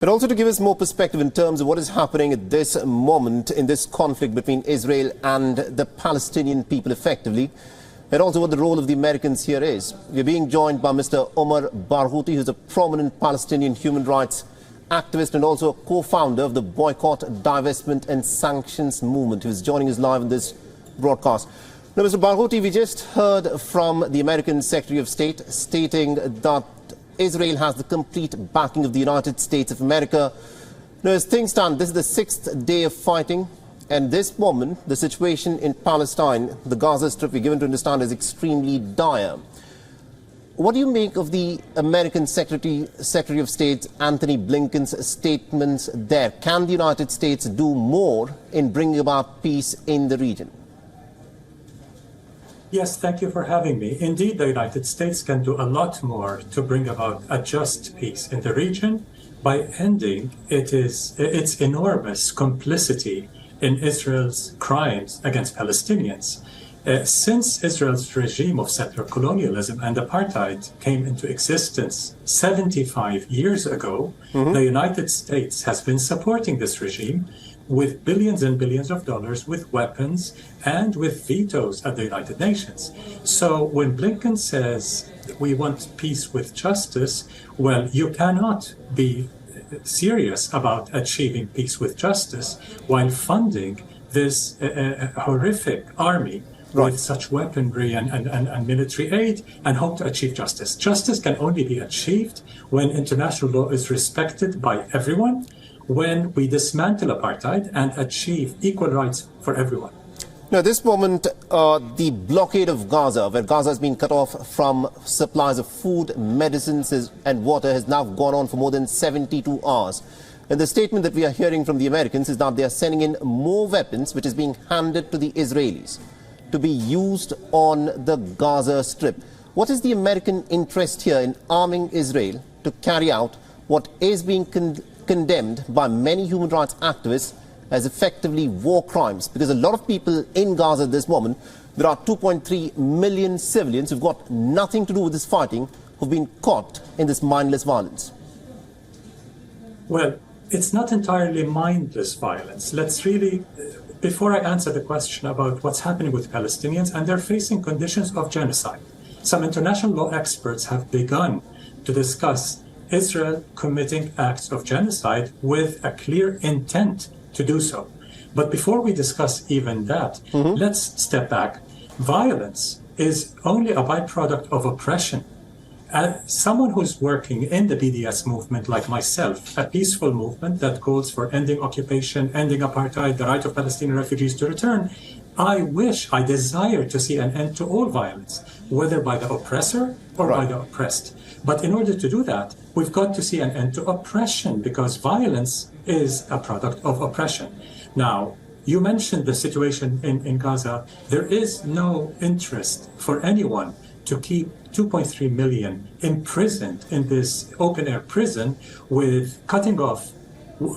But also to give us more perspective in terms of what is happening at this moment in this conflict between Israel and the Palestinian people effectively, and also what the role of the Americans here is. We're being joined by Mr. Omar Barghouti, who's a prominent Palestinian human rights activist and also a co-founder of the Boycott, Divestment and Sanctions Movement, who's joining us live in this broadcast. Now, Mr. Barghouti, we just heard from the American Secretary of State stating that Israel has the complete backing of the United States of America. Now, as things stand, this is the sixth day of fighting, and this moment, the situation in Palestine, the Gaza Strip, we're given to understand, is extremely dire. What do you make of the American Secretary of State, Anthony Blinken's statements there? Can the United States do more in bringing about peace in the region? Yes, thank you for having me. Indeed, the United States can do a lot more to bring about a just peace in the region by ending its enormous complicity in Israel's crimes against Palestinians. Since Israel's regime of settler colonialism and apartheid came into existence 75 years ago, the United States has been supporting this regime with billions and billions of dollars, with weapons, and with vetoes at the United Nations. So when Blinken says we want peace with justice, well, you cannot be serious about achieving peace with justice while funding this horrific army with such weaponry and military aid and hope to achieve justice. Justice can only be achieved when international law is respected by everyone, when we dismantle apartheid and achieve equal rights for everyone. Now, at this moment, the blockade of Gaza, where Gaza has been cut off from supplies of food, medicines and water, has now gone on for more than 72 hours. And the statement that we are hearing from the Americans is that they are sending in more weapons, which is being handed to the Israelis to be used on the Gaza Strip. What is the American interest here in arming Israel to carry out what is being condemned by many human rights activists as effectively war crimes? Because a lot of people in Gaza at this moment, there are 2.3 million civilians who've got nothing to do with this fighting, who've been caught in this mindless violence. Well, it's not entirely mindless violence. Let's really, before I answer the question about what's happening with Palestinians, and they're facing conditions of genocide. Some international law experts have begun to discuss Israel committing acts of genocide with a clear intent to do so. But before we discuss even that, let's step back. Violence is only a byproduct of oppression. Someone who's working in the BDS movement, like myself, a peaceful movement that calls for ending occupation, ending apartheid, the right of Palestinian refugees to return, I desire to see an end to all violence, whether by the oppressor or by the oppressed. But in order to do that, we've got to see an end to oppression, because violence is a product of oppression. Now, you mentioned the situation in Gaza. There is no interest for anyone to keep 2.3 million imprisoned in this open-air prison with cutting off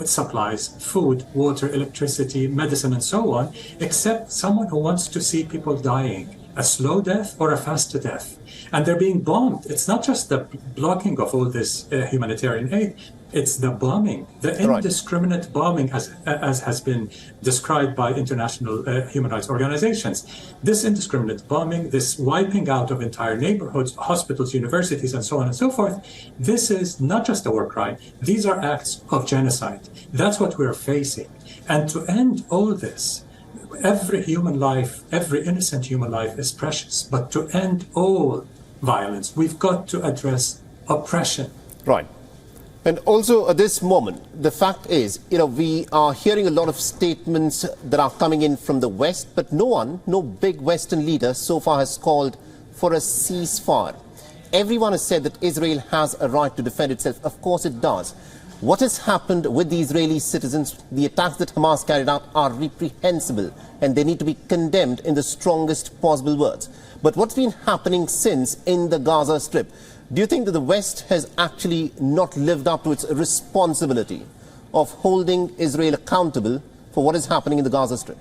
supplies, food, water, electricity, medicine, and so on, except someone who wants to see people dying, a slow death or a fast death. And they're being bombed. It's not just the blocking of all this humanitarian aid, it's the bombing, the indiscriminate bombing as has been described by international human rights organizations. This indiscriminate bombing, this wiping out of entire neighborhoods, hospitals, universities, and so on and so forth, this is not just a war crime. These are acts of genocide. That's what we're facing. And to end all this, every human life, every innocent human life is precious. But to end all violence, we've got to address oppression. Right. And also at this moment, the fact is, we are hearing a lot of statements that are coming in from the West, but no big Western leader so far has called for a ceasefire. Everyone has said that Israel has a right to defend itself. Of course it does. What has happened with the Israeli citizens, the attacks that Hamas carried out, are reprehensible and they need to be condemned in the strongest possible words. But what's been happening since in the Gaza Strip? Do you think that the West has actually not lived up to its responsibility of holding Israel accountable for what is happening in the Gaza Strip?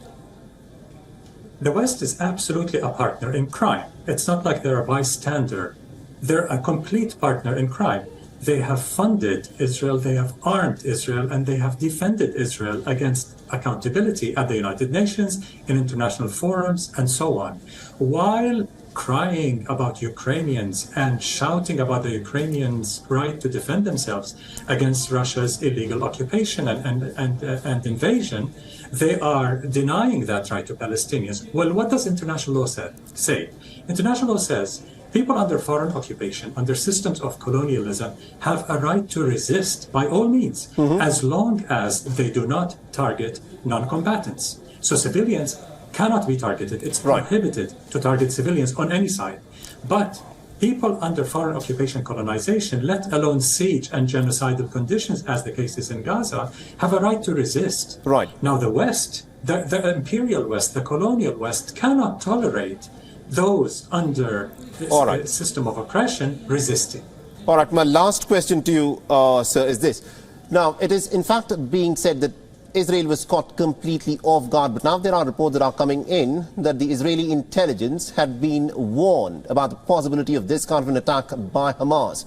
The West is absolutely a partner in crime. It's not like they're a bystander. They're a complete partner in crime. they have funded Israel, they have armed Israel, and they have defended Israel against accountability at the United Nations, in international forums, and so on, while crying about Ukrainians and shouting about the Ukrainians' right to defend themselves against Russia's illegal occupation and invasion. They are denying that right to Palestinians. Well, what does international law say? International law says people under foreign occupation, under systems of colonialism, have a right to resist by all means, as long as they do not target non-combatants. So civilians cannot be targeted. It's prohibited to target civilians on any side. But people under foreign occupation colonization, let alone siege and genocidal conditions, as the case is in Gaza, have a right to resist. Right. Now the West, the imperial West, the colonial West, cannot tolerate those under this system of oppression resisting. All right, my last question to you, sir, is this. Now, it is in fact being said that Israel was caught completely off guard, but now there are reports that are coming in that the Israeli intelligence had been warned about the possibility of this kind of an attack by Hamas.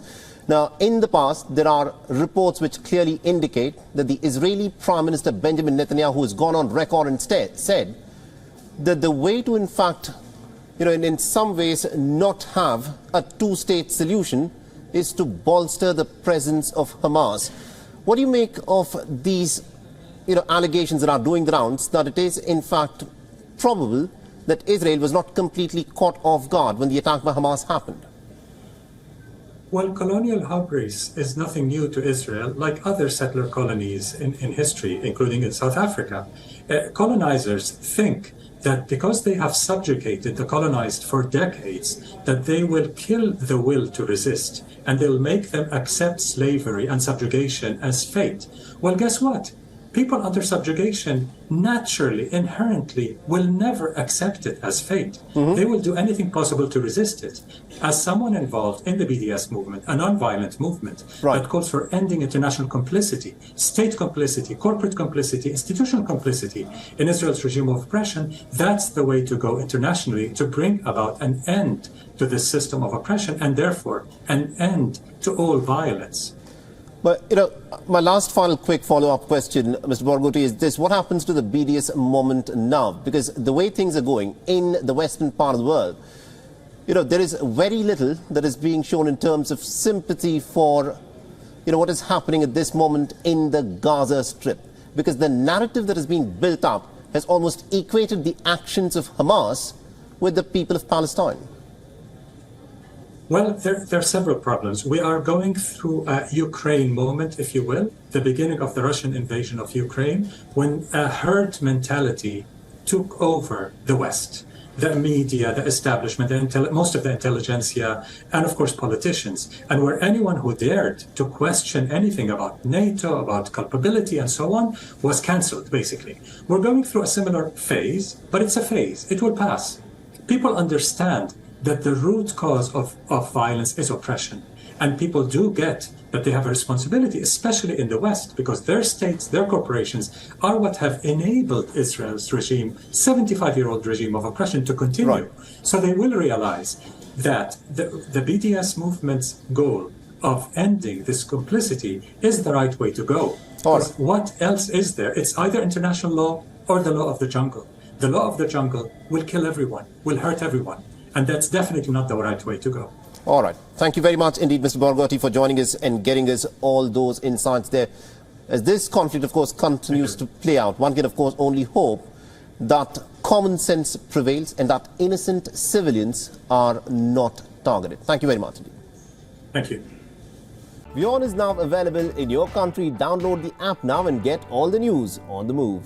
Now, in the past, there are reports which clearly indicate that the Israeli Prime Minister Benjamin Netanyahu has gone on record and said that the way to, in fact, in some ways not have a two-state solution is to bolster the presence of Hamas. What do you make of these allegations that are doing the rounds that it is in fact probable that Israel was not completely caught off guard when the attack by Hamas happened? Well, colonial hubris is nothing new to Israel, like other settler colonies in history, including in South Africa. Colonizers think that because they have subjugated the colonized for decades, that they will kill the will to resist, and they'll make them accept slavery and subjugation as fate. Well, guess what? People under subjugation naturally, inherently, will never accept it as fate. They will do anything possible to resist it. As someone involved in the BDS movement, a non-violent movement that calls for ending international complicity, state complicity, corporate complicity, institutional complicity in Israel's regime of oppression, that's the way to go internationally to bring about an end to this system of oppression and therefore an end to all violence. But, my last final quick follow-up question, Mr. Barghouti, is this. What happens to the BDS moment now? Because the way things are going in the western part of the world, there is very little that is being shown in terms of sympathy for, what is happening at this moment in the Gaza Strip. Because the narrative that has been built up has almost equated the actions of Hamas with the people of Palestine. Well, there are several problems. We are going through a Ukraine moment, if you will, the beginning of the Russian invasion of Ukraine, when a herd mentality took over the West. The media, the establishment, most of the intelligentsia, and of course politicians. And where anyone who dared to question anything about NATO, about culpability and so on, was cancelled, basically. We're going through a similar phase, but it's a phase. It will pass. People understand that the root cause of violence is oppression. And people do get that they have a responsibility, especially in the West, because their states, their corporations are what have enabled Israel's regime, 75-year-old regime of oppression, to continue. So they will realize that the BDS movement's goal of ending this complicity is the right way to go. What else is there? It's either international law or the law of the jungle. The law of the jungle will kill everyone, will hurt everyone. And that's definitely not the right way to go. All right. Thank you very much indeed, Mr. Barghouti, for joining us and getting us all those insights there. As this conflict, of course, continues to play out, one can, of course, only hope that common sense prevails and that innocent civilians are not targeted. Thank you very much indeed. Thank you. WION is now available in your country. Download the app now and get all the news on the move.